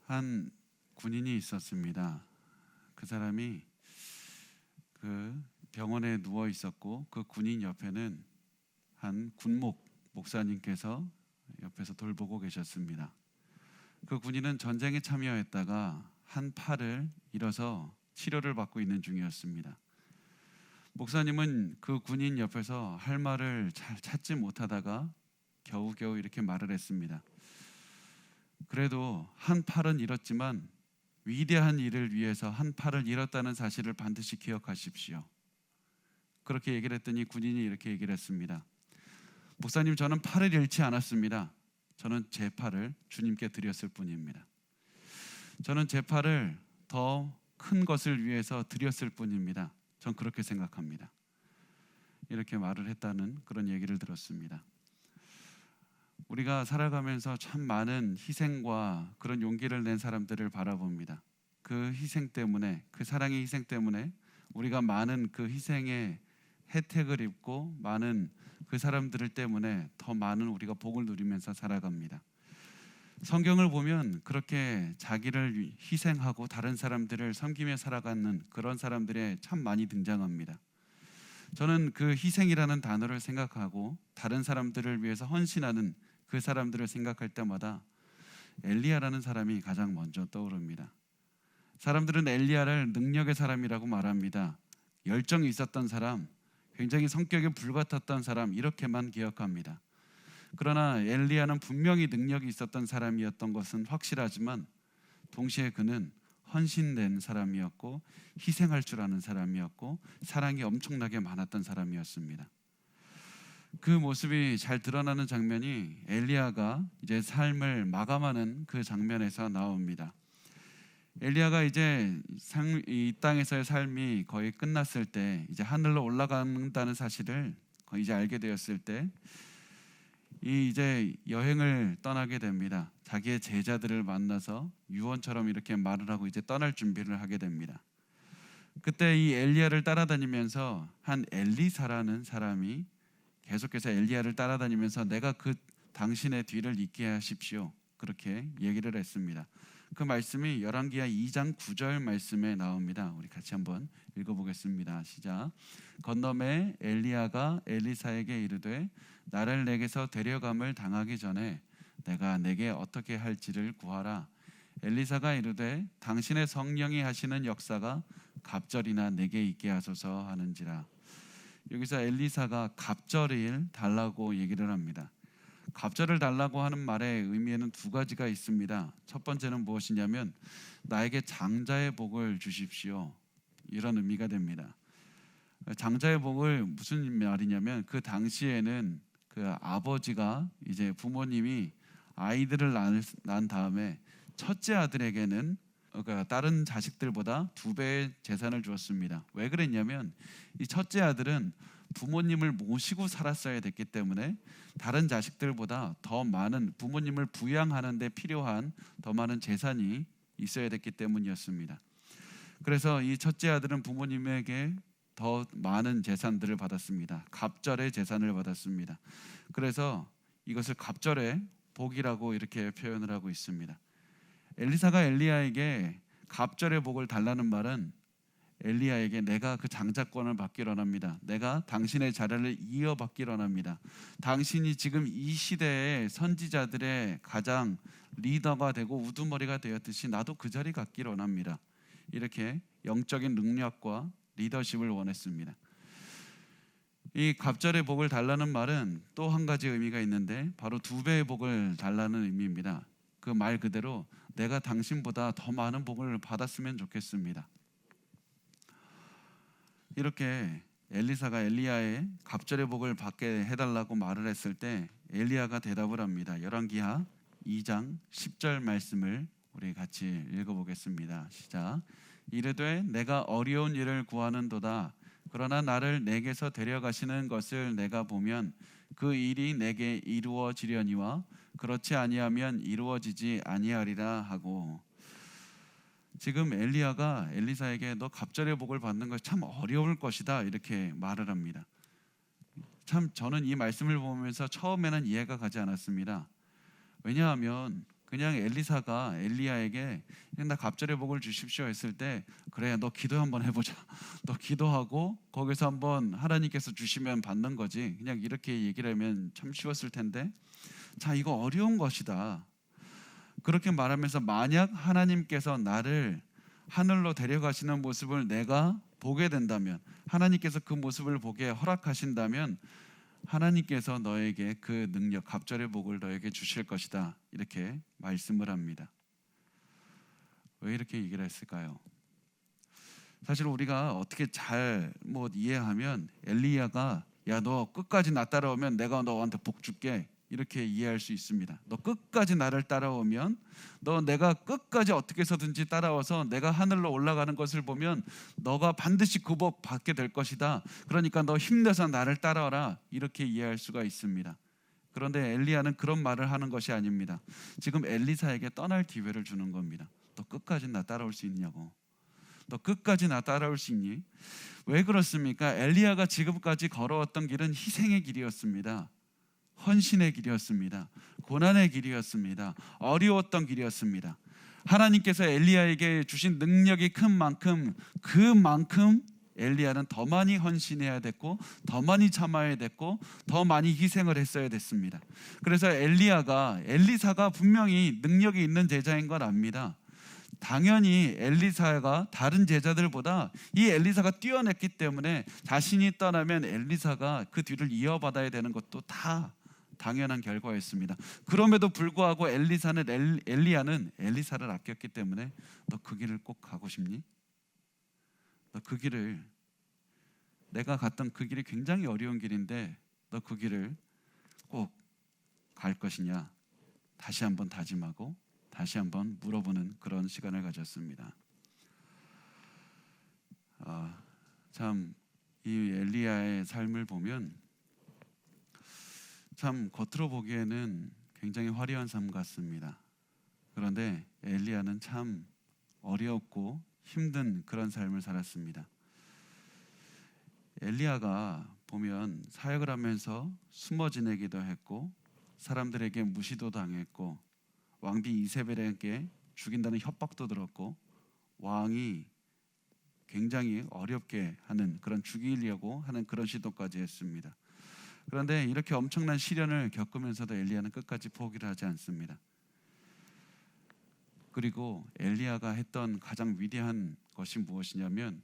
한 군인이 있었습니다. 그 사람이 그 병원에 누워 있었고 그 군인 옆에는 한 군목 목사님께서 옆에서 돌보고 계셨습니다. 그 군인은 전쟁에 참여했다가 한 팔을 잃어서 치료를 받고 있는 중이었습니다. 목사님은 그 군인 옆에서 할 말을 잘 찾지 못하다가 겨우겨우 이렇게 말을 했습니다. 그래도 한 팔은 잃었지만 위대한 일을 위해서 한 팔을 잃었다는 사실을 반드시 기억하십시오. 그렇게 얘기를 했더니 군인이 이렇게 얘기를 했습니다. 목사님, 저는 팔을 잃지 않았습니다. 저는 제 팔을 주님께 드렸을 뿐입니다. 저는 제 팔을 더 큰 것을 위해서 드렸을 뿐입니다. 전 그렇게 생각합니다. 이렇게 말을 했다는 그런 얘기를 들었습니다. 우리가 살아가면서 참 많은 희생과 그런 용기를 낸 사람들을 바라봅니다. 그 희생 때문에, 그 사랑의 희생 때문에 우리가 많은 그 희생의 혜택을 입고 많은 그 사람들 때문에 더 많은 우리가 복을 누리면서 살아갑니다. 성경을 보면 그렇게 자기를 희생하고 다른 사람들을 섬기며 살아가는 그런 사람들이 참 많이 등장합니다. 저는 그 희생이라는 단어를 생각하고 다른 사람들을 위해서 헌신하는 그 사람들을 생각할 때마다 엘리야라는 사람이 가장 먼저 떠오릅니다. 사람들은 엘리야를 능력의 사람이라고 말합니다. 열정이 있었던 사람, 굉장히 성격이 불같았던 사람, 이렇게만 기억합니다. 그러나 엘리야는 분명히 능력이 있었던 사람이었던 것은 확실하지만 동시에 그는 헌신된 사람이었고 희생할 줄 아는 사람이었고 사랑이 엄청나게 많았던 사람이었습니다. 그 모습이 잘 드러나는 장면이 엘리야가 이제 삶을 마감하는 그 장면에서 나옵니다. 엘리야가 이제 이 땅에서의 삶이 거의 끝났을 때, 이제 하늘로 올라간다는 사실을 이제 알게 되었을 때, 이제 여행을 떠나게 됩니다. 자기의 제자들을 만나서 유언처럼 이렇게 말을 하고 이제 떠날 준비를 하게 됩니다. 그때 이 엘리야를 따라다니면서 한 엘리사라는 사람이 계속해서 엘리야를 따라다니면서 내가 그 당신의 뒤를 잇게 하십시오, 그렇게 얘기를 했습니다. 그 말씀이 열왕기하 2장 9절 말씀에 나옵니다. 우리 같이 한번 읽어보겠습니다. 시작. 건너매 엘리야가 엘리사에게 이르되 나를 내게서 데려감을 당하기 전에 내가 내게 어떻게 할지를 구하라. 엘리사가 이르되 당신의 성령이 하시는 역사가 갑절이나 내게 있게 하소서 하는지라. 여기서 엘리사가 갑절을 달라고 얘기를 합니다. 갑절을 달라고 하는 말의 의미에는 두 가지가 있습니다. 첫 번째는 무엇이냐면 나에게 장자의 복을 주십시오, 이런 의미가 됩니다. 장자의 복을 무슨 말이냐면 그 당시에는 그 아버지가 이제 부모님이 아이들을 낳은 다음에 첫째 아들에게는 다른 자식들보다 2배의 재산을 주었습니다. 왜 그랬냐면 이 첫째 아들은 부모님을 모시고 살았어야 됐기 때문에 다른 자식들보다 더 많은 부모님을 부양하는 데 필요한 더 많은 재산이 있어야 됐기 때문이었습니다. 그래서 이 첫째 아들은 부모님에게 더 많은 재산들을 받았습니다. 갑절의 재산을 받았습니다. 그래서 이것을 갑절의 복이라고 이렇게 표현을 하고 있습니다. 엘리사가 엘리야에게 갑절의 복을 달라는 말은 엘리야에게 내가 그 장자권을 받기로 합니다. 내가 당신의 자리를 이어받기로 합니다. 당신이 지금 이 시대의 선지자들의 가장 리더가 되고 우두머리가 되었듯이 나도 그 자리 갖기로 합니다. 이렇게 영적인 능력과 리더십을 원했습니다. 이 갑절의 복을 달라는 말은 또 한 가지 의미가 있는데 바로 2배의 복을 달라는 의미입니다. 그 말 그대로 내가 당신보다 더 많은 복을 받았으면 좋겠습니다. 이렇게 엘리사가 엘리야의 갑절의 복을 받게 해달라고 말을 했을 때 엘리야가 대답을 합니다. 열왕기하 2장 10절 말씀을 우리 같이 읽어보겠습니다. 시작. 이르되 내가 어려운 일을 구하는도다. 그러나 나를 내게서 데려가시는 것을 내가 보면 그 일이 내게 이루어지려니와 그렇지 아니하면 이루어지지 아니하리라 하고. 지금 엘리야가 엘리사에게 너 갑절의 복을 받는 것이 참 어려울 것이다, 이렇게 말을 합니다. 참 저는 이 말씀을 보면서 처음에는 이해가 가지 않았습니다. 왜냐하면 그냥 엘리사가 엘리야에게 그냥 나 갑절의 복을 주십시오 했을 때 그래 너 기도 한번 해보자. 너 기도하고 거기서 한번 하나님께서 주시면 받는 거지. 그냥 이렇게 얘기를 하면 참 쉬웠을 텐데 자 이거 어려운 것이다. 그렇게 말하면서 만약 하나님께서 나를 하늘로 데려가시는 모습을 내가 보게 된다면 하나님께서 그 모습을 보게 허락하신다면 하나님께서 너에게 그 능력 갑절의 복을 너에게 주실 것이다 이렇게 말씀을 합니다. 왜 이렇게 얘기를 했을까요? 사실 우리가 어떻게 잘 이해하면 엘리야가 야 너 끝까지 나 따라오면 내가 너한테 복 줄게 이렇게 이해할 수 있습니다. 너 끝까지 나를 따라오면 너 내가 끝까지 어떻게 해서든지 따라와서 내가 하늘로 올라가는 것을 보면 너가 반드시 그 복 받게 될 것이다. 그러니까 너 힘내서 나를 따라와라 이렇게 이해할 수가 있습니다. 그런데 엘리야는 그런 말을 하는 것이 아닙니다. 지금 엘리사에게 떠날 기회를 주는 겁니다. 너 끝까지 나 따라올 수 있냐고. 너 끝까지 나 따라올 수 있니? 왜 그렇습니까? 엘리야가 지금까지 걸어왔던 길은 희생의 길이었습니다. 헌신의 길이었습니다. 고난의 길이었습니다. 어려웠던 길이었습니다. 하나님께서 엘리야에게 주신 능력이 큰 만큼 그만큼 엘리야는 더 많이 헌신해야 됐고 더 많이 참아야 됐고 더 많이 희생을 했어야 됐습니다. 그래서 엘리사가 분명히 능력이 있는 제자인 걸 압니다. 당연히 엘리사가 다른 제자들보다 이 엘리사가 뛰어냈기 때문에 자신이 떠나면 엘리사가 그 뒤를 이어받아야 되는 것도 다 당연한 결과였습니다. 그럼에도 불구하고 엘리야는 엘리사를 아꼈기 때문에 너 그 길을 꼭 가고 싶니? 너 그 길을 내가 갔던 그 길이 굉장히 어려운 길인데 너 그 길을 꼭 갈 것이냐? 다시 한번 다짐하고 다시 한번 물어보는 그런 시간을 가졌습니다. 참 이 엘리야의 삶을 보면 참 겉으로 보기에는 굉장히 화려한 삶 같습니다. 그런데 엘리야는 참 어렵고 힘든 그런 삶을 살았습니다. 엘리야가 보면 사역을 하면서 숨어 지내기도 했고 사람들에게 무시도 당했고 왕비 이세벨에게 죽인다는 협박도 들었고 왕이 굉장히 어렵게 하는 그런 죽이려고 하는 그런 시도까지 했습니다. 그런데 이렇게 엄청난 시련을 겪으면서도 엘리야는 끝까지 포기를 하지 않습니다. 그리고 엘리야가 했던 가장 위대한 것이 무엇이냐면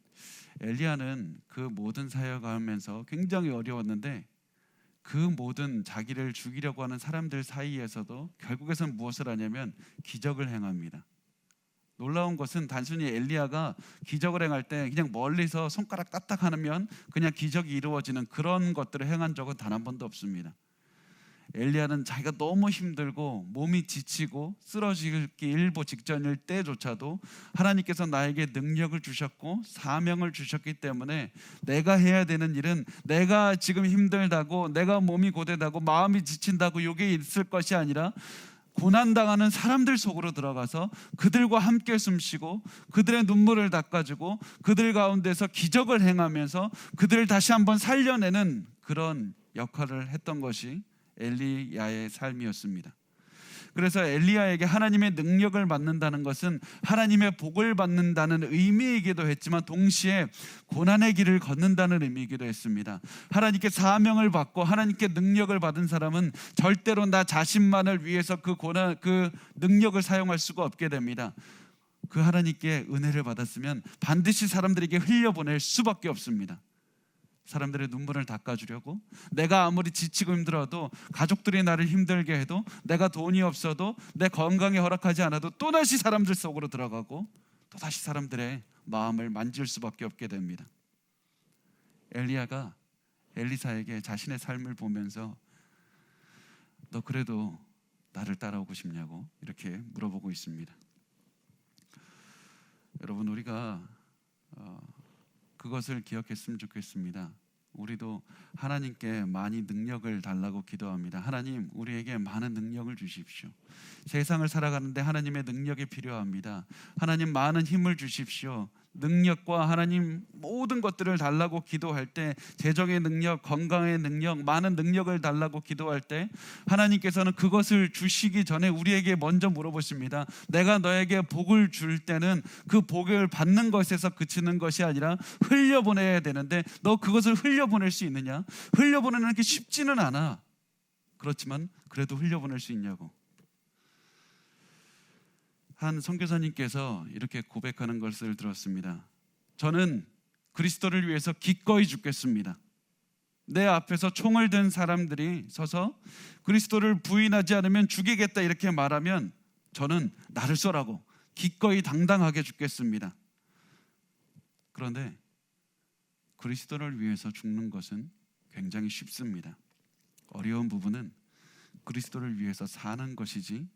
엘리야는 그 모든 사역을 하면서 굉장히 어려웠는데 그 모든 자기를 죽이려고 하는 사람들 사이에서도 결국에선 무엇을 하냐면 기적을 행합니다. 놀라운 것은 단순히 엘리야가 기적을 행할 때 그냥 멀리서 손가락 따딱하면 그냥 기적이 이루어지는 그런 것들을 행한 적은 단 한 번도 없습니다. 엘리야는 자기가 너무 힘들고 몸이 지치고 쓰러지기 일보 직전일 때조차도 하나님께서 나에게 능력을 주셨고 사명을 주셨기 때문에 내가 해야 되는 일은 내가 지금 힘들다고 내가 몸이 고되다고 마음이 지친다고 이게 있을 것이 아니라 고난당하는 사람들 속으로 들어가서 그들과 함께 숨쉬고 그들의 눈물을 닦아주고 그들 가운데서 기적을 행하면서 그들을 다시 한번 살려내는 그런 역할을 했던 것이 엘리야의 삶이었습니다. 그래서 엘리야에게 하나님의 능력을 받는다는 것은 하나님의 복을 받는다는 의미이기도 했지만 동시에 고난의 길을 걷는다는 의미이기도 했습니다. 하나님께 사명을 받고 하나님께 능력을 받은 사람은 절대로 나 자신만을 위해서 그 능력을 사용할 수가 없게 됩니다. 그 하나님께 은혜를 받았으면 반드시 사람들에게 흘려보낼 수밖에 없습니다. 사람들의 눈물을 닦아주려고 내가 아무리 지치고 힘들어도 가족들이 나를 힘들게 해도 내가 돈이 없어도 내 건강이 허락하지 않아도 또다시 사람들 속으로 들어가고 또다시 사람들의 마음을 만질 수밖에 없게 됩니다. 엘리야가 엘리사에게 자신의 삶을 보면서 너 그래도 나를 따라오고 싶냐고 이렇게 물어보고 있습니다. 여러분 우리가 그것을 기억했으면 좋겠습니다. 우리도 하나님께 많이 능력을 달라고 기도합니다. 하나님 우리에게 많은 능력을 주십시오. 세상을 살아가는데 하나님의 능력이 필요합니다. 하나님 많은 힘을 주십시오. 능력과 하나님 모든 것들을 달라고 기도할 때, 재정의 능력, 건강의 능력, 많은 능력을 달라고 기도할 때 하나님께서는 그것을 주시기 전에 우리에게 먼저 물어보십니다. 내가 너에게 복을 줄 때는 그 복을 받는 것에서 그치는 것이 아니라 흘려보내야 되는데 너 그것을 흘려보낼 수 있느냐? 흘려보내는 게 쉽지는 않아. 그렇지만 그래도 흘려보낼 수 있냐고. 한 선교사님께서 이렇게 고백하는 것을 들었습니다. 저는 그리스도를 위해서 기꺼이 죽겠습니다. 내 앞에서 총을 든 사람들이 서서 그리스도를 부인하지 않으면 죽이겠다 이렇게 말하면 저는 나를 쏘라고 기꺼이 당당하게 죽겠습니다. 그런데 그리스도를 위해서 죽는 것은 굉장히 쉽습니다. 어려운 부분은 그리스도를 위해서 사는 것이지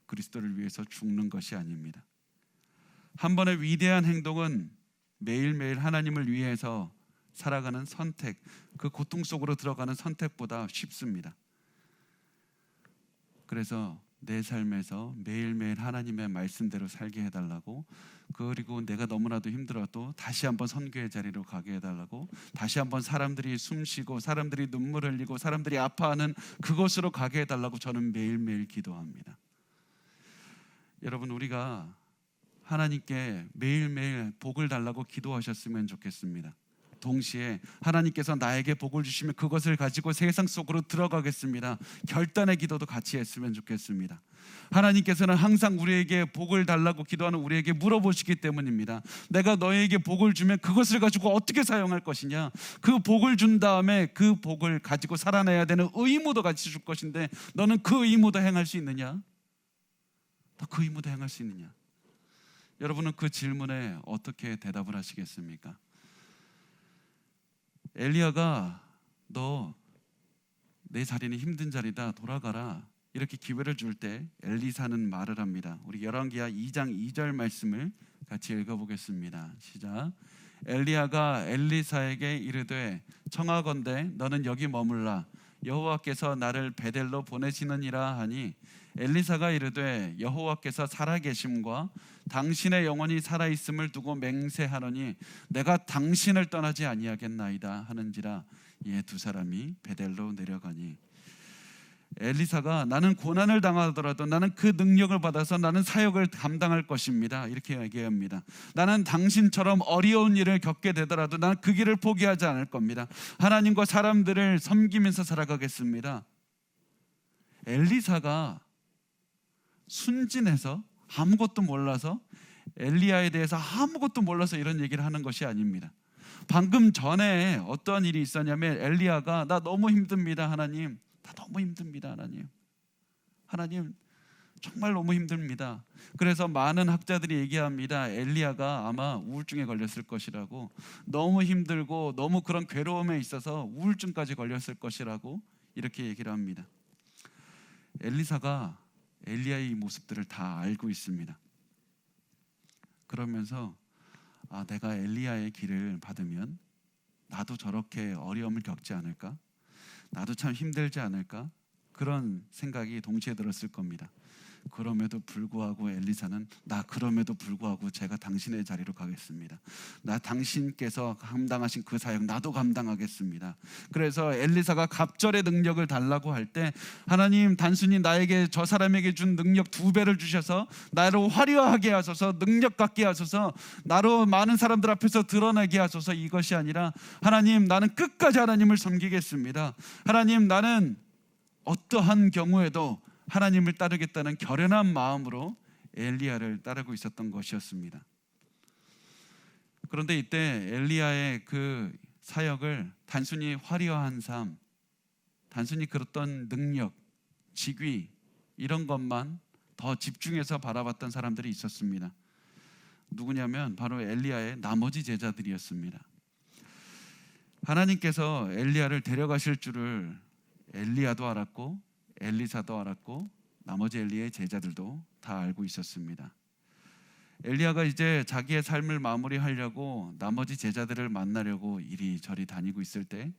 그리스도를 위해서 죽는 것이 아닙니다. 한 번의 위대한 행동은 매일매일 하나님을 위해서 살아가는 선택, 그 고통 속으로 들어가는 선택보다 쉽습니다. 그래서 내 삶에서 매일매일 하나님의 말씀대로 살게 해달라고, 그리고 내가 너무나도 힘들어도 다시 한번 선교의 자리로 가게 해달라고, 다시 한번 사람들이 숨쉬고 사람들이 눈물 흘리고 사람들이 아파하는 그곳으로 가게 해달라고 저는 매일매일 기도합니다. 여러분, 우리가 하나님께 매일매일 복을 달라고 기도하셨으면 좋겠습니다. 동시에 하나님께서 나에게 복을 주시면 그것을 가지고 세상 속으로 들어가겠습니다. 결단의 기도도 같이 했으면 좋겠습니다. 하나님께서는 항상 우리에게 복을 달라고 기도하는 우리에게 물어보시기 때문입니다. 내가 너에게 복을 주면 그것을 가지고 어떻게 사용할 것이냐? 그 복을 준 다음에 그 복을 가지고 살아내야 되는 의무도 같이 줄 것인데 너는 그 의무도 행할 수 있느냐? 너 그 의무도 행할 수 있느냐? 여러분은 그 질문에 어떻게 대답을 하시겠습니까? 엘리야가 너 내 자리는 힘든 자리다, 돌아가라 이렇게 기회를 줄 때 엘리사는 말을 합니다. 우리 열왕기하 2장 2절 말씀을 같이 읽어보겠습니다. 시작. 엘리야가 엘리사에게 이르되 청하건대 너는 여기 머물라, 여호와께서 나를 베델로 보내시느니라 하니 엘리사가 이르되 여호와께서 살아계심과 당신의 영혼이 살아있음을 두고 맹세하노니 내가 당신을 떠나지 아니하겠나이다 하는지라. 예, 두 사람이 베델로 내려가니 엘리사가 나는 고난을 당하더라도 나는 그 능력을 받아서 나는 사역을 감당할 것입니다 이렇게 얘기합니다. 나는 당신처럼 어려운 일을 겪게 되더라도 나는 그 길을 포기하지 않을 겁니다. 하나님과 사람들을 섬기면서 살아가겠습니다. 엘리사가 순진해서 아무것도 몰라서, 엘리야에 대해서 아무것도 몰라서 이런 얘기를 하는 것이 아닙니다. 방금 전에 어떠한 일이 있었냐면 엘리야가 나 너무 힘듭니다 하나님, 나 너무 힘듭니다 하나님 정말 너무 힘듭니다. 그래서 많은 학자들이 얘기합니다. 엘리야가 아마 우울증에 걸렸을 것이라고, 너무 힘들고 너무 그런 괴로움에 있어서 우울증까지 걸렸을 것이라고 이렇게 얘기를 합니다. 엘리사가 엘리야의 모습들을 다 알고 있습니다. 그러면서 내가 엘리야의 길을 받으면 나도 저렇게 어려움을 겪지 않을까? 나도 참 힘들지 않을까? 그런 생각이 동시에 들었을 겁니다. 그럼에도 불구하고 엘리사는 그럼에도 불구하고 제가 당신의 자리로 가겠습니다. 나 당신께서 감당하신 그 사역 나도 감당하겠습니다. 그래서 엘리사가 갑절의 능력을 달라고 할 때 하나님 단순히 나에게 저 사람에게 준 능력 2배를 주셔서 나로 화려하게 하소서, 능력 갖게 하소서, 나로 많은 사람들 앞에서 드러나게 하소서, 이것이 아니라 하나님 나는 끝까지 하나님을 섬기겠습니다. 하나님 나는 어떠한 경우에도 하나님을 따르겠다는 결연한 마음으로 엘리야를 따르고 있었던 것이었습니다. 그런데 이때 엘리야의 그 사역을 단순히 화려한 삶, 단순히 그랬던 능력, 직위 이런 것만 더 집중해서 바라봤던 사람들이 있었습니다. 누구냐면 바로 엘리야의 나머지 제자들이었습니다. 하나님께서 엘리야를 데려가실 줄을 엘리야도 알았고 엘리사도 알았고 나머지 엘리야의 제자들도 다 알고 있었습니다. 엘리야가 이제 자기의 삶을 마무리하려고 나머지 제자들을 만나려고 이리저리 다니고 있을 때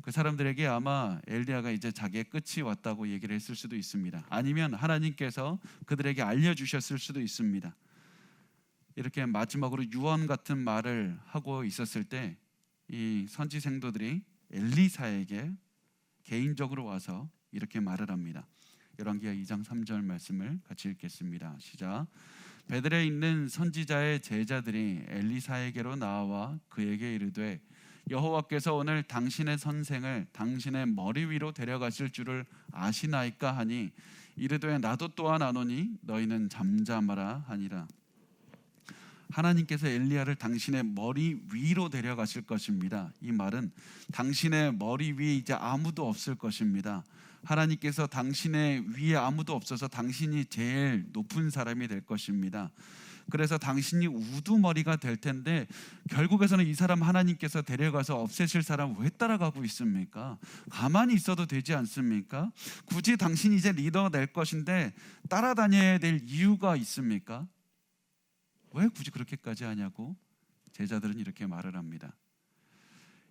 그 사람들에게 아마 엘리야가 이제 자기의 끝이 왔다고 얘기를 했을 수도 있습니다. 아니면 하나님께서 그들에게 알려주셨을 수도 있습니다. 이렇게 마지막으로 유언 같은 말을 하고 있었을 때 이 선지 생도들이 엘리사에게 개인적으로 와서 이렇게 말을 합니다. 열왕기하 2장 3절 말씀을 같이 읽겠습니다. 시작. 베들에 있는 선지자의 제자들이 엘리사에게로 나와 그에게 이르되 여호와께서 오늘 당신의 선생을 당신의 머리 위로 데려가실 줄을 아시나이까 하니 이르되 나도 또한 아노니 너희는 잠잠하라 하니라. 하나님께서 엘리야를 당신의 머리 위로 데려가실 것입니다. 이 말은 당신의 머리 위에 이제 아무도 없을 것입니다. 하나님께서 당신의 위에 아무도 없어서 당신이 제일 높은 사람이 될 것입니다. 그래서 당신이 우두머리가 될 텐데 결국에서는 이 사람 하나님께서 데려가서 없애실 사람 왜 따라가고 있습니까? 가만히 있어도 되지 않습니까? 굳이 당신이 이제 리더가 될 것인데 따라다녀야 될 이유가 있습니까? 왜 굳이 그렇게까지 하냐고 제자들은 이렇게 말을 합니다.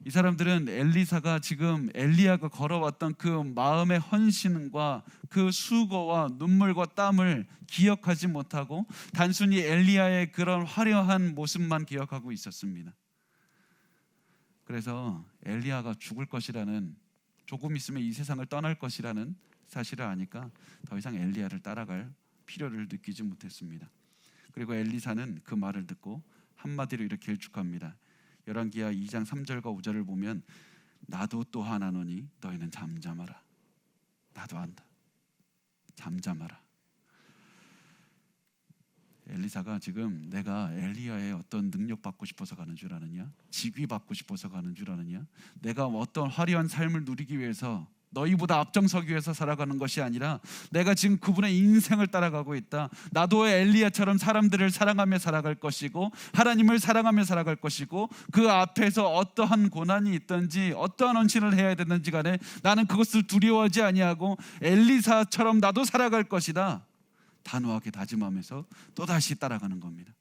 이 사람들은 엘리사가 지금 엘리야가 걸어왔던 그 마음의 헌신과 그 수고와 눈물과 땀을 기억하지 못하고 단순히 엘리야의 그런 화려한 모습만 기억하고 있었습니다. 그래서 엘리야가 죽을 것이라는, 조금 있으면 이 세상을 떠날 것이라는 사실을 아니까 더 이상 엘리야를 따라갈 필요를 느끼지 못했습니다. 그리고 엘리사는 그 말을 듣고 한마디로 이렇게 일축합니다. 열왕기하 2장 3절과 5절을 보면 나도 또한 아노니 너희는 잠잠하라. 나도 안다. 잠잠하라. 엘리사가 지금 내가 엘리야의 어떤 능력 받고 싶어서 가는 줄 아느냐? 직위 받고 싶어서 가는 줄 아느냐? 내가 어떤 화려한 삶을 누리기 위해서 너희보다 앞장서기 위해서 살아가는 것이 아니라 내가 지금 그분의 인생을 따라가고 있다. 나도 엘리야처럼 사람들을 사랑하며 살아갈 것이고 하나님을 사랑하며 살아갈 것이고 그 앞에서 어떠한 고난이 있든지 어떠한 헌신을 해야 되는지 간에 나는 그것을 두려워하지 아니하고 엘리사처럼 나도 살아갈 것이다. 단호하게 다짐하면서 또다시 따라가는 겁니다.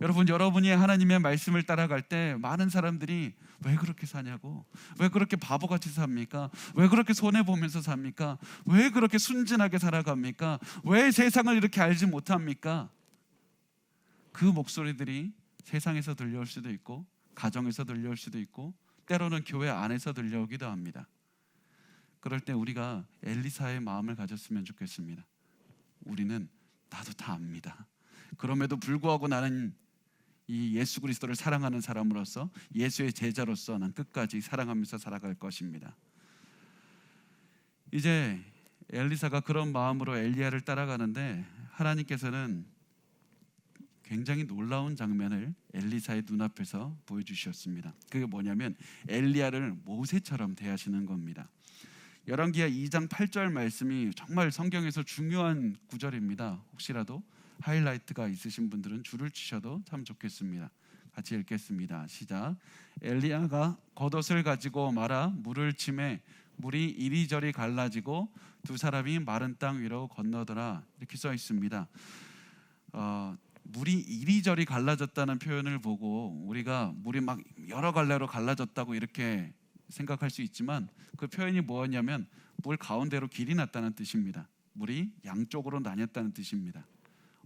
여러분, 여러분이 하나님의 말씀을 따라갈 때 많은 사람들이 왜 그렇게 사냐고, 왜 그렇게 바보같이 삽니까? 왜 그렇게 손해보면서 삽니까? 왜 그렇게 순진하게 살아갑니까? 왜 세상을 이렇게 알지 못합니까? 그 목소리들이 세상에서 들려올 수도 있고 가정에서 들려올 수도 있고 때로는 교회 안에서 들려오기도 합니다. 그럴 때 우리가 엘리사의 마음을 가졌으면 좋겠습니다. 우리는 나도 다 압니다. 그럼에도 불구하고 나는 이 예수 그리스도를 사랑하는 사람으로서 예수의 제자로서 난 끝까지 사랑하면서 살아갈 것입니다. 이제 엘리사가 그런 마음으로 엘리야를 따라가는데 하나님께서는 굉장히 놀라운 장면을 엘리사의 눈앞에서 보여주셨습니다. 그게 뭐냐면 엘리야를 모세처럼 대하시는 겁니다. 열왕기하 2장 8절 말씀이 정말 성경에서 중요한 구절입니다. 혹시라도 하이라이트가 있으신 분들은 줄을 치셔도 참 좋겠습니다. 같이 읽겠습니다. 시작. 엘리야가 겉옷을 가지고 말아 물을 치매 물이 이리저리 갈라지고 두 사람이 마른 땅 위로 건너더라. 이렇게 써 있습니다. 물이 이리저리 갈라졌다는 표현을 보고 우리가 물이 막 여러 갈래로 갈라졌다고 이렇게 생각할 수 있지만 그 표현이 뭐였냐면 물 가운데로 길이 났다는 뜻입니다. 물이 양쪽으로 나뉘었다는 뜻입니다.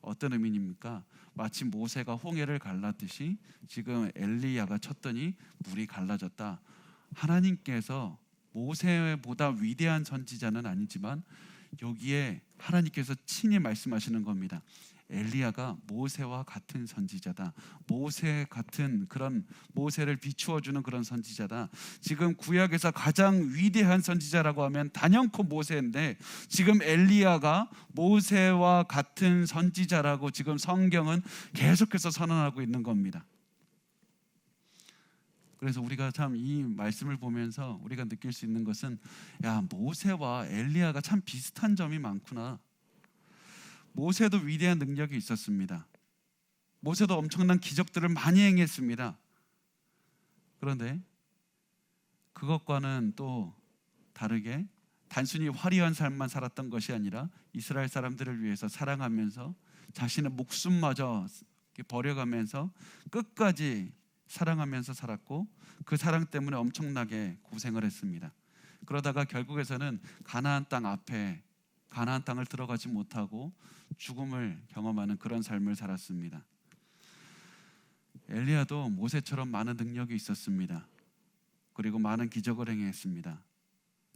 어떤 의미입니까? 마치 모세가 홍해를 갈랐듯이 지금 엘리야가 쳤더니 물이 갈라졌다. 하나님께서 모세보다 위대한 선지자는 아니지만 여기에 하나님께서 친히 말씀하시는 겁니다. 엘리야가 모세와 같은 선지자다. 모세 같은 그런 모세를 비추어주는 그런 선지자다. 지금 구약에서 가장 위대한 선지자라고 하면 단연코 모세인데 지금 엘리야가 모세와 같은 선지자라고 지금 성경은 계속해서 선언하고 있는 겁니다. 그래서 우리가 참 이 말씀을 보면서 우리가 느낄 수 있는 것은 야, 모세와 엘리야가 참 비슷한 점이 많구나. 모세도 위대한 능력이 있었습니다. 모세도 엄청난 기적들을 많이 행했습니다. 그런데 그것과는 또 다르게 단순히 화려한 삶만 살았던 것이 아니라 이스라엘 사람들을 위해서 사랑하면서 자신의 목숨마저 버려가면서 끝까지 사랑하면서 살았고 그 사랑 때문에 엄청나게 고생을 했습니다. 그러다가 결국에서는 가나안 땅 앞에 가나안 땅을 들어가지 못하고 죽음을 경험하는 그런 삶을 살았습니다. 엘리야도 모세처럼 많은 능력이 있었습니다. 그리고 많은 기적을 행했습니다.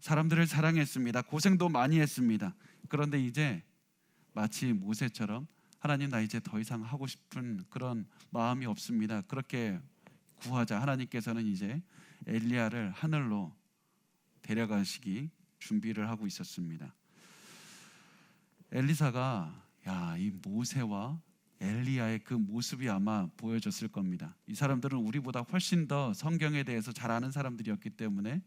사람들을 사랑했습니다. 고생도 많이 했습니다. 그런데 이제 마치 모세처럼 하나님, 나 이제 더 이상 하고 싶은 그런 마음이 없습니다. 그렇게 구하자 하나님께서는 이제 엘리야를 하늘로 데려가시기 준비를 하고 있었습니다. 엘리사가 이 모세와 엘리야의 그 모습이 아마 보여졌을 겁니다. 이 사람들은 우리보다 훨씬 더 성경에 대해서 잘 아는 사람들이었기 때문에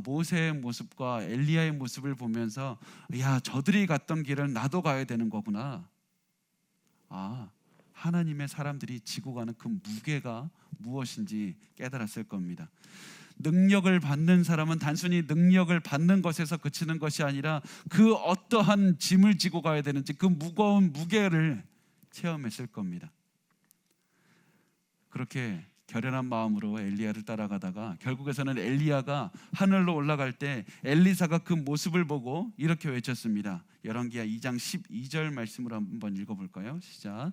모세의 모습과 엘리야의 모습을 보면서 저들이 갔던 길을 나도 가야 되는 거구나. 하나님의 사람들이 지고 가는 그 무게가 무엇인지 깨달았을 겁니다. 능력을 받는 사람은 단순히 능력을 받는 것에서 그치는 것이 아니라 그 어떠한 짐을 지고 가야 되는지 그 무거운 무게를 체험했을 겁니다. 그렇게 결연한 마음으로 엘리야를 따라가다가 결국에서는 엘리야가 하늘로 올라갈 때 엘리사가 그 모습을 보고 이렇게 외쳤습니다. 열왕기하 2장 12절 말씀으로 한번 읽어볼까요? 시작.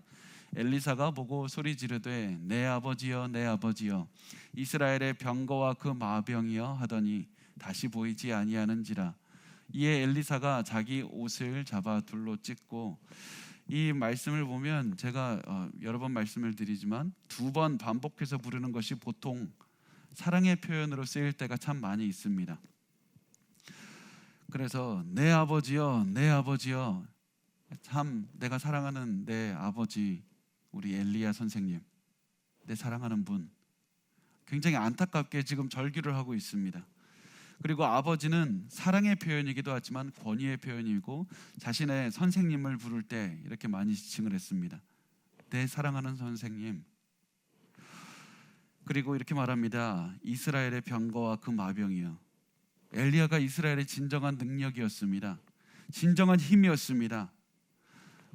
엘리사가 보고 소리 지르되 내 아버지여 내 아버지여 이스라엘의 병거와 그 마병이여 하더니 다시 보이지 아니하는지라. 이에 엘리사가 자기 옷을 잡아 둘로 찢고, 이 말씀을 보면 제가 여러 번 말씀을 드리지만 2번 반복해서 부르는 것이 보통 사랑의 표현으로 쓰일 때가 참 많이 있습니다. 그래서 내 아버지여 내 아버지여, 참 내가 사랑하는 내 아버지 우리 엘리야 선생님, 내 사랑하는 분, 굉장히 안타깝게 지금 절규를 하고 있습니다. 그리고 아버지는 사랑의 표현이기도 하지만 권위의 표현이고 자신의 선생님을 부를 때 이렇게 많이 지칭을 했습니다. 내 사랑하는 선생님. 그리고 이렇게 말합니다. 이스라엘의 병거와 그 마병이요. 엘리야가 이스라엘의 진정한 능력이었습니다. 진정한 힘이었습니다.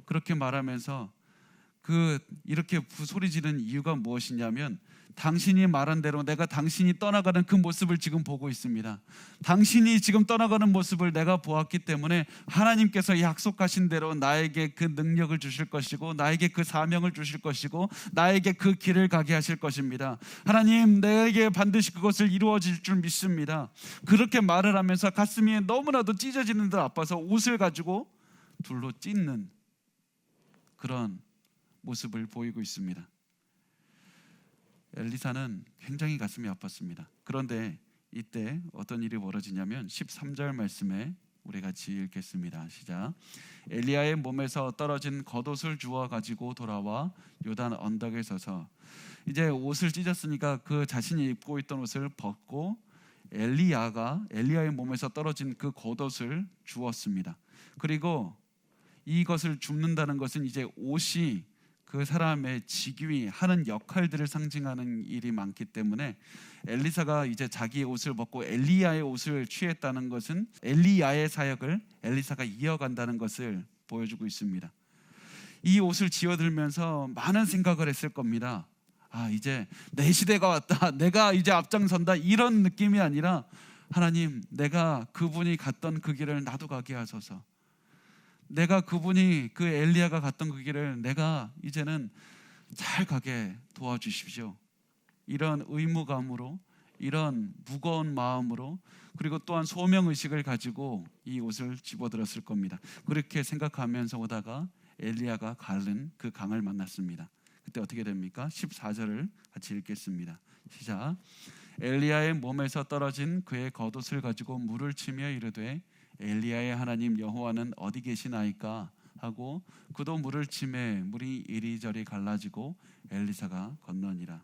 그렇게 말하면서 이렇게 소리 지르는 이유가 무엇이냐면, 당신이 말한 대로 내가 당신이 떠나가는 그 모습을 지금 보고 있습니다. 당신이 지금 떠나가는 모습을 내가 보았기 때문에 하나님께서 약속하신 대로 나에게 그 능력을 주실 것이고 나에게 그 사명을 주실 것이고 나에게 그 길을 가게 하실 것입니다. 하나님, 내게 반드시 그것을 이루어질 줄 믿습니다. 그렇게 말을 하면서 가슴이 너무나도 찢어지는 듯 아파서 옷을 가지고 둘로 찢는 그런 모습을 보이고 있습니다. 엘리사는 굉장히 가슴이 아팠습니다. 그런데 이때 어떤 일이 벌어지냐면 13절 말씀에 우리 같이 읽겠습니다. 시작. 엘리야의 몸에서 떨어진 겉옷을 주워 가지고 돌아와 요단 언덕에 서서, 이제 옷을 찢었으니까 그 자신이 입고 있던 옷을 벗고 엘리야의 몸에서 떨어진 그 겉옷을 주웠습니다. 그리고 이것을 줍는다는 것은 이제 옷이 그 사람의 직위 하는 역할들을 상징하는 일이 많기 때문에 엘리사가 이제 자기의 옷을 벗고 엘리야의 옷을 취했다는 것은 엘리야의 사역을 엘리사가 이어간다는 것을 보여주고 있습니다. 이 옷을 지어들면서 많은 생각을 했을 겁니다. 이제 내 시대가 왔다, 내가 이제 앞장선다, 이런 느낌이 아니라 하나님, 내가 그분이 갔던 그 길을 나도 가게 하소서. 내가 그분이 그 엘리야가 갔던 그 길을 내가 이제는 잘 가게 도와주십시오. 이런 의무감으로, 이런 무거운 마음으로, 그리고 또한 소명의식을 가지고 이 옷을 집어들었을 겁니다. 그렇게 생각하면서 오다가 엘리야가 가른 그 강을 만났습니다. 그때 어떻게 됩니까? 14절을 같이 읽겠습니다. 시작. 엘리야의 몸에서 떨어진 그의 겉옷을 가지고 물을 치며 이르되 엘리야의 하나님 여호와는 어디 계시나이까 하고 그도 물을 치매 물이 이리저리 갈라지고 엘리사가 건너니라.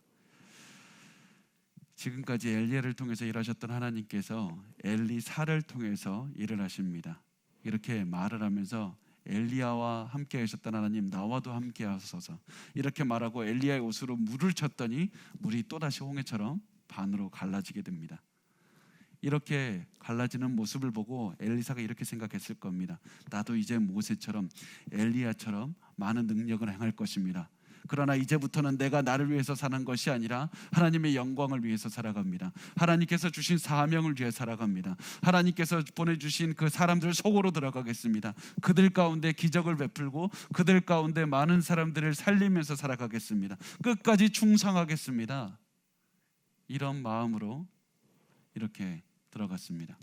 지금까지 엘리야를 통해서 일하셨던 하나님께서 엘리사를 통해서 일을 하십니다. 이렇게 말을 하면서 엘리야와 함께 하셨던 하나님, 나와도 함께 하소서, 이렇게 말하고 엘리야의 옷으로 물을 쳤더니 물이 또다시 홍해처럼 반으로 갈라지게 됩니다. 이렇게 갈라지는 모습을 보고 엘리사가 이렇게 생각했을 겁니다. 나도 이제 모세처럼 엘리야처럼 많은 능력을 행할 것입니다. 그러나 이제부터는 내가 나를 위해서 사는 것이 아니라 하나님의 영광을 위해서 살아갑니다. 하나님께서 주신 사명을 위해 살아갑니다. 하나님께서 보내주신 그 사람들 속으로 들어가겠습니다. 그들 가운데 기적을 베풀고 그들 가운데 많은 사람들을 살리면서 살아가겠습니다. 끝까지 충성하겠습니다. 이런 마음으로 이렇게 들어갔습니다.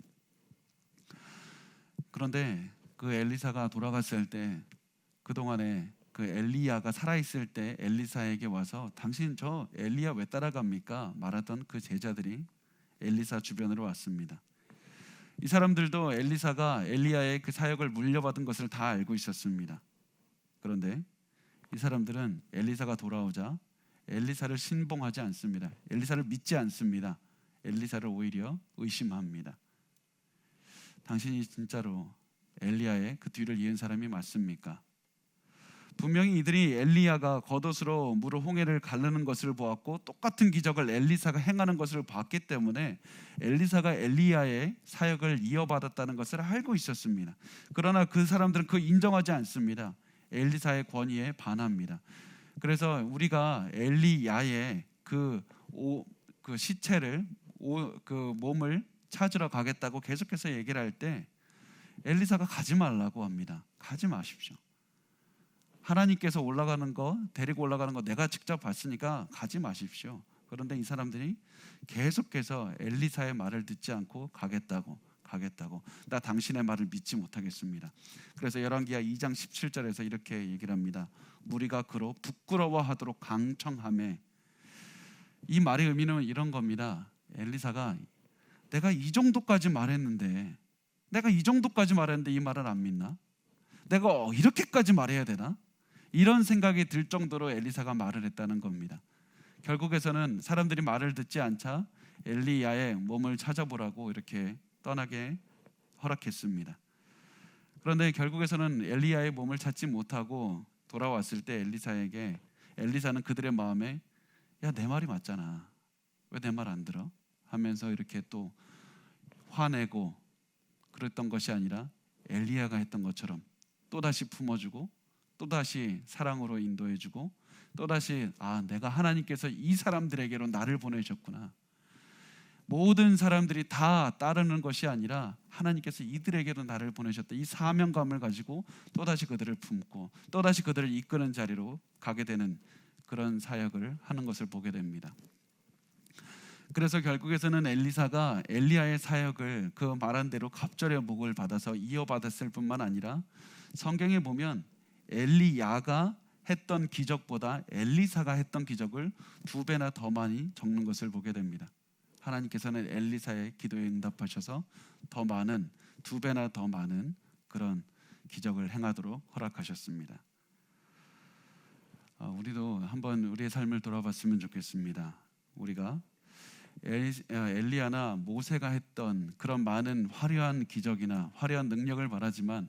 그런데 그 엘리사가 돌아갔을 때, 그동안에 그 엘리야가 살아있을 때 엘리사에게 와서 당신 저 엘리야 왜 따라갑니까? 말하던 그 제자들이 엘리사 주변으로 왔습니다. 이 사람들도 엘리사가 엘리야의 그 사역을 물려받은 것을 다 알고 있었습니다. 그런데 이 사람들은 엘리사가 돌아오자 엘리사를 신봉하지 않습니다. 엘리사를 믿지 않습니다. 엘리사를 오히려 의심합니다. 당신이 진짜로 엘리야의 그 뒤를 이은 사람이 맞습니까? 분명히 이들이 엘리야가 겉옷으로 물을 홍해를 가르는 것을 보았고 똑같은 기적을 엘리사가 행하는 것을 봤기 때문에 엘리사가 엘리야의 사역을 이어받았다는 것을 알고 있었습니다. 그러나 그 사람들은 그 인정하지 않습니다. 엘리사의 권위에 반합니다. 그래서 우리가 엘리야의 그 시체를 그 몸을 찾으러 가겠다고 계속해서 얘기를 할 때 엘리사가 가지 말라고 합니다. 가지 마십시오. 하나님께서 데리고 올라가는 거 내가 직접 봤으니까 가지 마십시오. 그런데 이 사람들이 계속해서 엘리사의 말을 듣지 않고 가겠다고 나 당신의 말을 믿지 못하겠습니다. 그래서 열왕기하 2장 17절에서 이렇게 얘기를 합니다. 무리가 그로 부끄러워하도록 강청하매. 이 말의 의미는 이런 겁니다. 엘리사가 내가 이 정도까지 말했는데 이 말을 안 믿나? 내가 이렇게까지 말해야 되나? 이런 생각이 들 정도로 엘리사가 말을 했다는 겁니다. 결국에서는 사람들이 말을 듣지 않자 엘리야의 몸을 찾아보라고 이렇게 떠나게 허락했습니다. 그런데 결국에서는 엘리야의 몸을 찾지 못하고 돌아왔을 때 엘리사는 그들의 마음에 야, 내 말이 맞잖아. 왜 내 말 안 들어? 하면서 이렇게 또 화내고 그랬던 것이 아니라 엘리야가 했던 것처럼 또다시 품어주고 또다시 사랑으로 인도해주고 또다시 내가 하나님께서 이 사람들에게로 나를 보내셨구나. 모든 사람들이 다 따르는 것이 아니라 하나님께서 이들에게로 나를 보내셨다. 이 사명감을 가지고 또다시 그들을 품고 또다시 그들을 이끄는 자리로 가게 되는 그런 사역을 하는 것을 보게 됩니다. 그래서 결국에서는 엘리사가 엘리야의 사역을 그 말한 대로 갑절의 목을 받아서 이어받았을 뿐만 아니라 성경에 보면 엘리야가 했던 기적보다 엘리사가 했던 기적을 2배나 더 많이 적는 것을 보게 됩니다. 하나님께서는 엘리사의 기도에 응답하셔서 2배나 더 많은 그런 기적을 행하도록 허락하셨습니다. 우리도 한번 우리의 삶을 돌아봤으면 좋겠습니다. 우리가 엘리야나 모세가 했던 그런 많은 화려한 기적이나 화려한 능력을 말하지만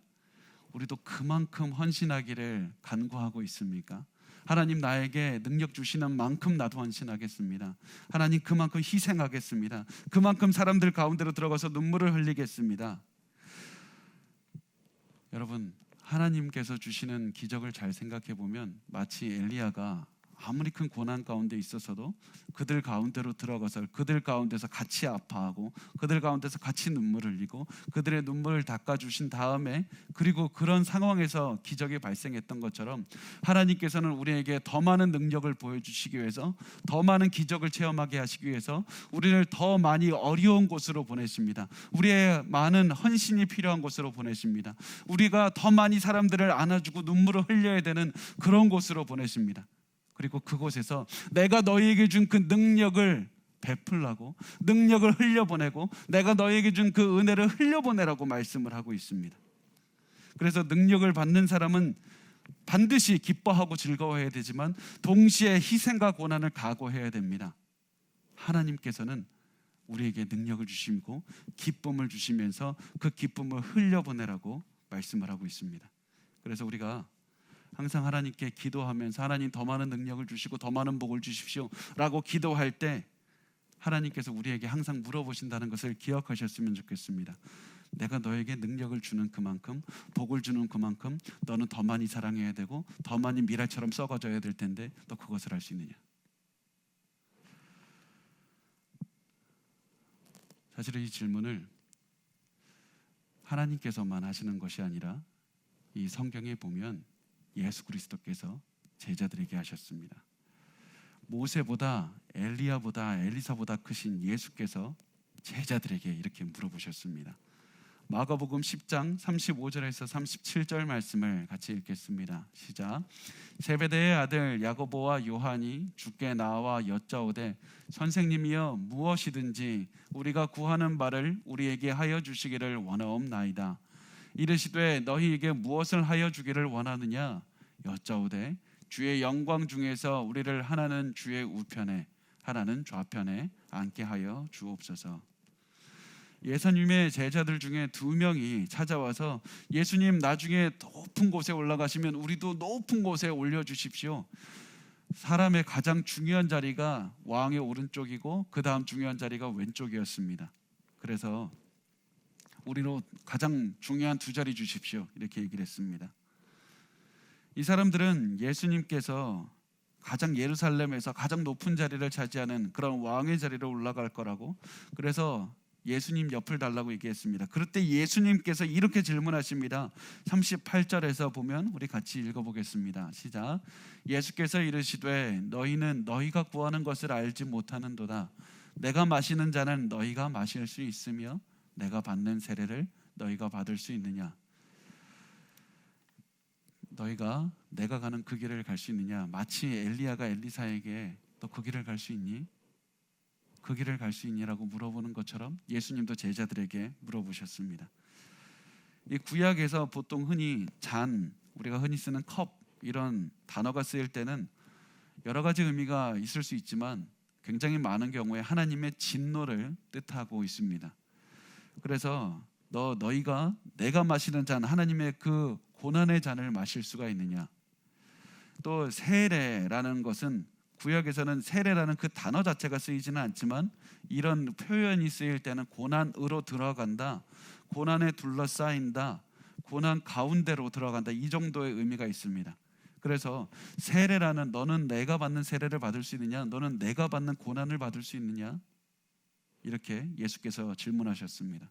우리도 그만큼 헌신하기를 간구하고 있습니까? 하나님 나에게 능력 주시는 만큼 나도 헌신하겠습니다. 하나님 그만큼 희생하겠습니다. 그만큼 사람들 가운데로 들어가서 눈물을 흘리겠습니다. 여러분, 하나님께서 주시는 기적을 잘 생각해 보면 마치 엘리야가 아무리 큰 고난 가운데 있어서도 그들 가운데로 들어가서 그들 가운데서 같이 아파하고 그들 가운데서 같이 눈물을 흘리고 그들의 눈물을 닦아주신 다음에 그리고 그런 상황에서 기적이 발생했던 것처럼 하나님께서는 우리에게 더 많은 능력을 보여주시기 위해서 더 많은 기적을 체험하게 하시기 위해서 우리를 더 많이 어려운 곳으로 보내십니다. 우리의 많은 헌신이 필요한 곳으로 보내십니다. 우리가 더 많이 사람들을 안아주고 눈물을 흘려야 되는 그런 곳으로 보내십니다. 그리고 그곳에서 내가 너희에게 준 그 능력을 베풀라고 능력을 흘려보내고 내가 너희에게 준 그 은혜를 흘려보내라고 말씀을 하고 있습니다. 그래서 능력을 받는 사람은 반드시 기뻐하고 즐거워해야 되지만 동시에 희생과 고난을 각오해야 됩니다. 하나님께서는 우리에게 능력을 주시고 기쁨을 주시면서 그 기쁨을 흘려보내라고 말씀을 하고 있습니다. 그래서 우리가 항상 하나님께 기도하면서 하나님 더 많은 능력을 주시고 더 많은 복을 주십시오 라고 기도할 때 하나님께서 우리에게 항상 물어보신다는 것을 기억하셨으면 좋겠습니다. 내가 너에게 능력을 주는 그만큼, 복을 주는 그만큼 너는 더 많이 사랑해야 되고 더 많이 미랄처럼 썩어져야 될 텐데 너 그것을 할 수 있느냐? 사실은 이 질문을 하나님께서만 하시는 것이 아니라 이 성경에 보면 예수 그리스도께서 제자들에게 하셨습니다. 모세보다 엘리야보다 엘리사보다 크신 예수께서 제자들에게 이렇게 물어보셨습니다. 마가복음 10장 35절에서 37절 말씀을 같이 읽겠습니다. 시작. 세베대의 아들 야고보와 요한이 주께 나와 여짜오되 선생님이여 무엇이든지 우리가 구하는 바를 우리에게 하여 주시기를 원하옵나이다. 이르시되 너희에게 무엇을 하여 주기를 원하느냐? 여짜오되 주의 영광 중에서 우리를 하나는 주의 우편에 하나는 좌편에 앉게 하여 주옵소서. 예수님의 제자들 중에 2명이 찾아와서 예수님 나중에 높은 곳에 올라가시면 우리도 높은 곳에 올려주십시오. 사람의 가장 중요한 자리가 왕의 오른쪽이고 그 다음 중요한 자리가 왼쪽이었습니다. 그래서 우리로 가장 중요한 2자리 주십시오 이렇게 얘기를 했습니다. 이 사람들은 예수님께서 가장 예루살렘에서 가장 높은 자리를 차지하는 그런 왕의 자리로 올라갈 거라고, 그래서 예수님 옆을 달라고 얘기했습니다. 그럴 때 예수님께서 이렇게 질문하십니다. 38절에서 보면 우리 같이 읽어보겠습니다. 시작. 예수께서 이르시되 너희는 너희가 구하는 것을 알지 못하는도다. 내가 마시는 잔은 너희가 마실 수 있으며 내가 받는 세례를 너희가 받을 수 있느냐? 너희가 내가 가는 그 길을 갈 수 있느냐? 마치 엘리야가 엘리사에게 너 그 길을 갈 수 있니? 그 길을 갈 수 있니라고 물어보는 것처럼 예수님도 제자들에게 물어보셨습니다. 이 구약에서 보통 흔히 잔, 우리가 흔히 쓰는 컵 이런 단어가 쓰일 때는 여러 가지 의미가 있을 수 있지만 굉장히 많은 경우에 하나님의 진노를 뜻하고 있습니다. 그래서 너희가 내가 마시는 잔, 하나님의 그 고난의 잔을 마실 수가 있느냐? 또 세례라는 것은 구약에서는 세례라는 그 단어 자체가 쓰이지는 않지만 이런 표현이 쓰일 때는 고난으로 들어간다, 고난에 둘러싸인다, 고난 가운데로 들어간다, 이 정도의 의미가 있습니다. 그래서 세례라는, 너는 내가 받는 세례를 받을 수 있느냐, 너는 내가 받는 고난을 받을 수 있느냐, 이렇게 예수께서 질문하셨습니다.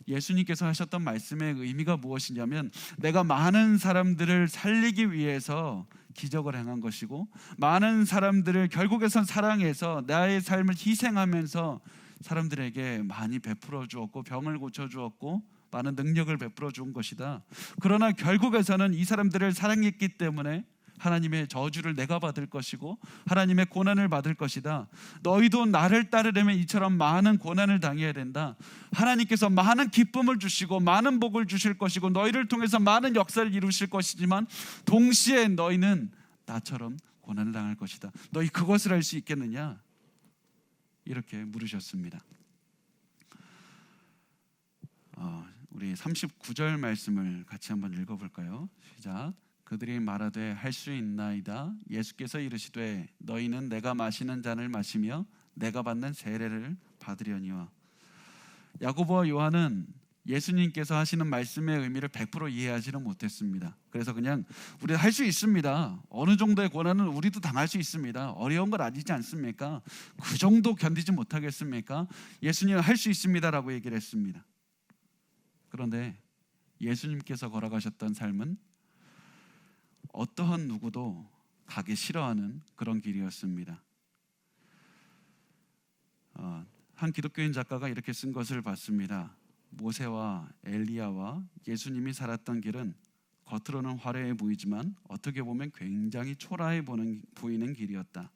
예수님께서 하셨던 말씀의 의미가 무엇이냐면 내가 많은 사람들을 살리기 위해서 기적을 행한 것이고, 많은 사람들을 결국에선 사랑해서 나의 삶을 희생하면서 사람들에게 많이 베풀어 주었고 병을 고쳐 주었고 많은 능력을 베풀어 준 것이다. 그러나 결국에서는 이 사람들을 사랑했기 때문에 하나님의 저주를 내가 받을 것이고 하나님의 고난을 받을 것이다. 너희도 나를 따르려면 이처럼 많은 고난을 당해야 된다. 하나님께서 많은 기쁨을 주시고 많은 복을 주실 것이고 너희를 통해서 많은 역사를 이루실 것이지만 동시에 너희는 나처럼 고난을 당할 것이다. 너희 그것을 할 수 있겠느냐? 이렇게 물으셨습니다. 우리 39절 말씀을 같이 한번 읽어볼까요? 시작. 그들이 말하되 할 수 있나이다. 예수께서 이르시되 너희는 내가 마시는 잔을 마시며 내가 받는 세례를 받으려니와. 야고보와 요한은 예수님께서 하시는 말씀의 의미를 100% 이해하지는 못했습니다. 그래서 그냥 우리 할 수 있습니다. 어느 정도의 고난은 우리도 당할 수 있습니다. 어려운 건 아니지 않습니까? 그 정도 견디지 못하겠습니까? 예수님은 할 수 있습니다라고 얘기를 했습니다. 그런데 예수님께서 걸어가셨던 삶은 어떠한 누구도 가기 싫어하는 그런 길이었습니다. 한 기독교인 작가가 이렇게 쓴 것을 봤습니다. 모세와 엘리야와 예수님이 살았던 길은 겉으로는 화려해 보이지만 어떻게 보면 굉장히 초라해 보이는 길이었다.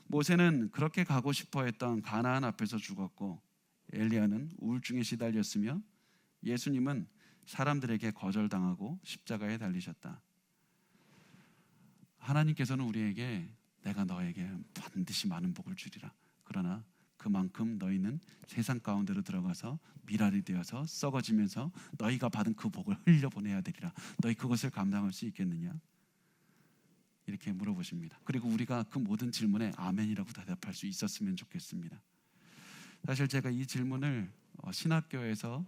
모세는 그렇게 가고 싶어 했던 가나안 앞에서 죽었고 엘리야는 우울증에 시달렸으며 예수님은 사람들에게 거절당하고 십자가에 달리셨다. 하나님께서는 우리에게 내가 너에게 반드시 많은 복을 주리라. 그러나 그만큼 너희는 세상 가운데로 들어가서 미랄이 되어서 썩어지면서 너희가 받은 그 복을 흘려보내야 되리라. 너희 그것을 감당할 수 있겠느냐? 이렇게 물어보십니다. 그리고 우리가 그 모든 질문에 아멘이라고 대답할 수 있었으면 좋겠습니다. 사실 제가 이 질문을 신학교에서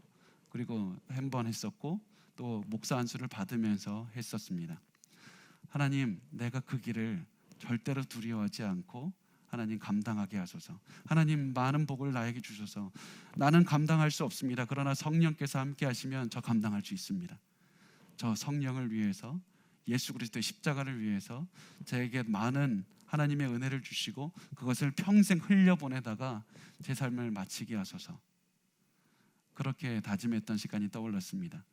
그리고 한 번 했었고 또 목사 안수를 받으면서 했었습니다. 하나님, 내가 그 길을 절대로 두려워하지 않고 하나님 감당하게 하소서. 하나님, 많은 복을 나에게 주셔서 나는 감당할 수 없습니다. 그러나 성령께서 함께 하시면 저 감당할 수 있습니다. 저 성령을 위해서, 예수 그리스도의 십자가를 위해서 저에게 많은 하나님의 은혜를 주시고 그것을 평생 흘려보내다가 제 삶을 마치게 하소서. 그렇게 다짐했던 시간이 떠올랐습니다.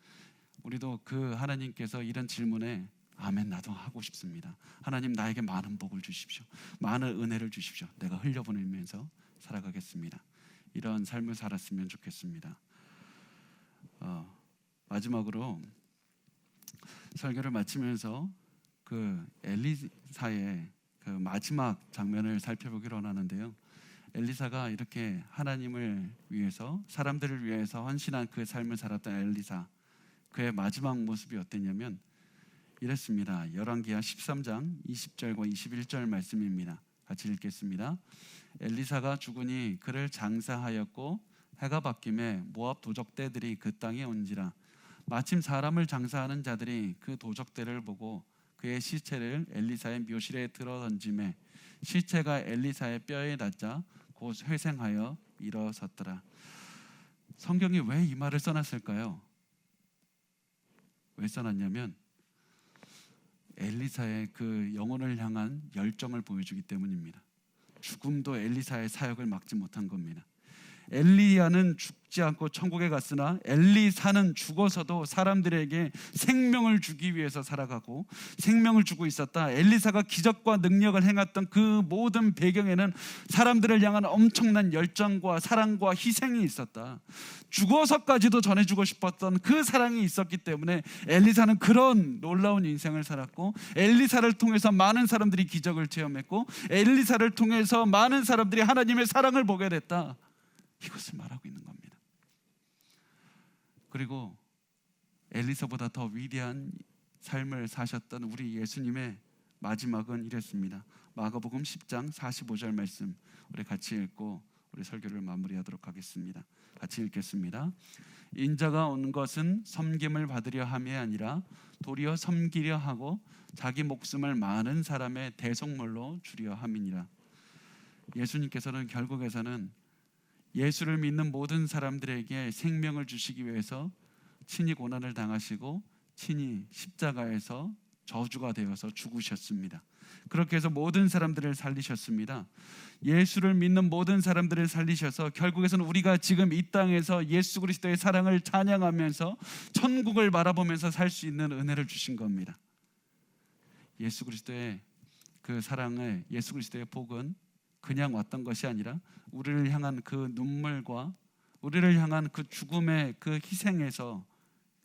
우리도 그 하나님께서 이런 질문에 아멘, 나도 하고 싶습니다. 하나님, 나에게 많은 복을 주십시오. 많은 은혜를 주십시오. 내가 흘려보내면서 살아가겠습니다. 이런 삶을 살았으면 좋겠습니다. 마지막으로 설교를 마치면서 그 엘리사의 그 마지막 장면을 살펴보기로 하는데요. 엘리사가 이렇게 하나님을 위해서, 사람들을 위해서 헌신한 그 삶을 살았던 엘리사, 그의 마지막 모습이 어땠냐면 이랬습니다. 열왕기하 13장 20절과 21절 말씀입니다. 같이 읽겠습니다. 엘리사가 죽으니 그를 장사하였고 해가 바뀜에 모압 도적대들이 그 땅에 온지라. 마침 사람을 장사하는 자들이 그 도적대를 보고 그의 시체를 엘리사의 묘실에 들어 던지매 시체가 엘리사의 뼈에 닿자 곧 회생하여 일어섰더라. 성경이 왜 이 말을 써놨을까요? 왜 써놨냐면 엘리사의 그 영혼을 향한 열정을 보여주기 때문입니다. 죽음도 엘리사의 사역을 막지 못한 겁니다. 엘리야는 죽지 않고 천국에 갔으나 엘리사는 죽어서도 사람들에게 생명을 주기 위해서 살아가고 생명을 주고 있었다. 엘리사가 기적과 능력을 행했던 그 모든 배경에는 사람들을 향한 엄청난 열정과 사랑과 희생이 있었다. 죽어서까지도 전해주고 싶었던 그 사랑이 있었기 때문에 엘리사는 그런 놀라운 인생을 살았고, 엘리사를 통해서 많은 사람들이 기적을 체험했고, 엘리사를 통해서 많은 사람들이 하나님의 사랑을 보게 됐다. 이것을 말하고 있는 겁니다. 그리고 엘리사보다 더 위대한 삶을 사셨던 우리 예수님의 마지막은 이랬습니다. 마가복음 10장 45절 말씀 우리 같이 읽고 우리 설교를 마무리하도록 하겠습니다. 같이 읽겠습니다. 인자가 온 것은 섬김을 받으려 함이 아니라 도리어 섬기려 하고 자기 목숨을 많은 사람의 대속물로 주려 함이니라. 예수님께서는 결국에서는 예수를 믿는 모든 사람들에게 생명을 주시기 위해서 친히 고난을 당하시고 친히 십자가에서 저주가 되어서 죽으셨습니다. 그렇게 해서 모든 사람들을 살리셨습니다. 예수를 믿는 모든 사람들을 살리셔서 결국에서는 우리가 지금 이 땅에서 예수 그리스도의 사랑을 찬양하면서 천국을 바라보면서 살 수 있는 은혜를 주신 겁니다. 예수 그리스도의 그 사랑을, 예수 그리스도의 복은 그냥 왔던 것이 아니라 우리를 향한 그 눈물과 우리를 향한 그 죽음의 그 희생에서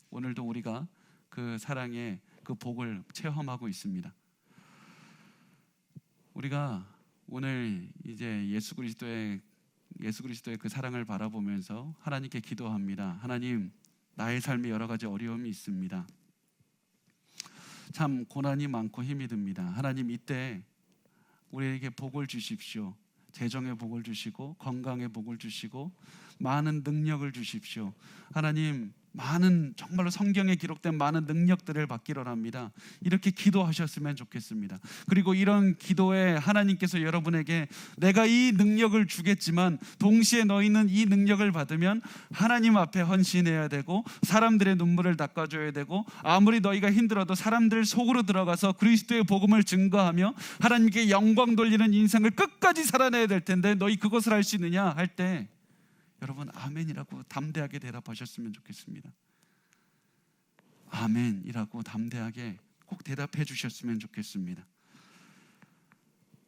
오늘도 우리가 그 사랑의 그 복을 체험하고 있습니다. 우리가 오늘 이제 예수 그리스도의 그 사랑을 바라보면서 하나님께 기도합니다. 하나님, 나의 삶에 여러 가지 어려움이 있습니다. 참 고난이 많고 힘이 듭니다. 하나님, 이때 우리에게 복을 주십시오. 재정의 복을 주시고 건강의 복을 주시고 많은 능력을 주십시오. 하나님, 많은 정말로 성경에 기록된 많은 능력들을 받기를 합니다. 이렇게 기도하셨으면 좋겠습니다. 그리고 이런 기도에 하나님께서 여러분에게 내가 이 능력을 주겠지만 동시에 너희는 이 능력을 받으면 하나님 앞에 헌신해야 되고 사람들의 눈물을 닦아줘야 되고 아무리 너희가 힘들어도 사람들 속으로 들어가서 그리스도의 복음을 증거하며 하나님께 영광 돌리는 인생을 끝까지 살아내야 될 텐데 너희 그것을 할 수 있느냐 할 때 여러분 아멘이라고 담대하게 대답하셨으면 좋겠습니다. 아멘이라고 담대하게 꼭 대답해 주셨으면 좋겠습니다.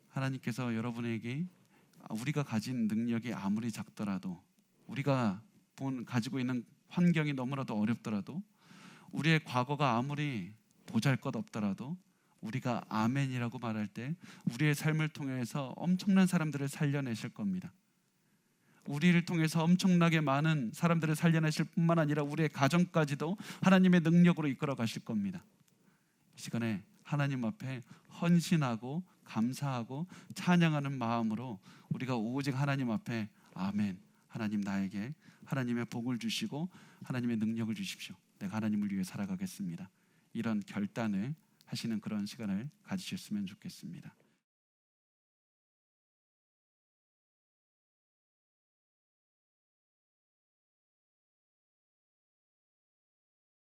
하나님께서 여러분에게 우리가 가진 능력이 아무리 작더라도, 우리가 가지고 있는 환경이 너무나도 어렵더라도, 우리의 과거가 아무리 보잘것없더라도 우리가 아멘이라고 말할 때 우리의 삶을 통해서 엄청난 사람들을 살려내실 겁니다. 우리를 통해서 엄청나게 많은 사람들을 살려내실 뿐만 아니라 우리의 가정까지도 하나님의 능력으로 이끌어 가실 겁니다. 이 시간에 하나님 앞에 헌신하고 감사하고 찬양하는 마음으로 우리가 오직 하나님 앞에 아멘, 하나님 나에게 하나님의 복을 주시고 하나님의 능력을 주십시오. 내가 하나님을 위해 살아가겠습니다. 이런 결단을 하시는 그런 시간을 가지셨으면 좋겠습니다.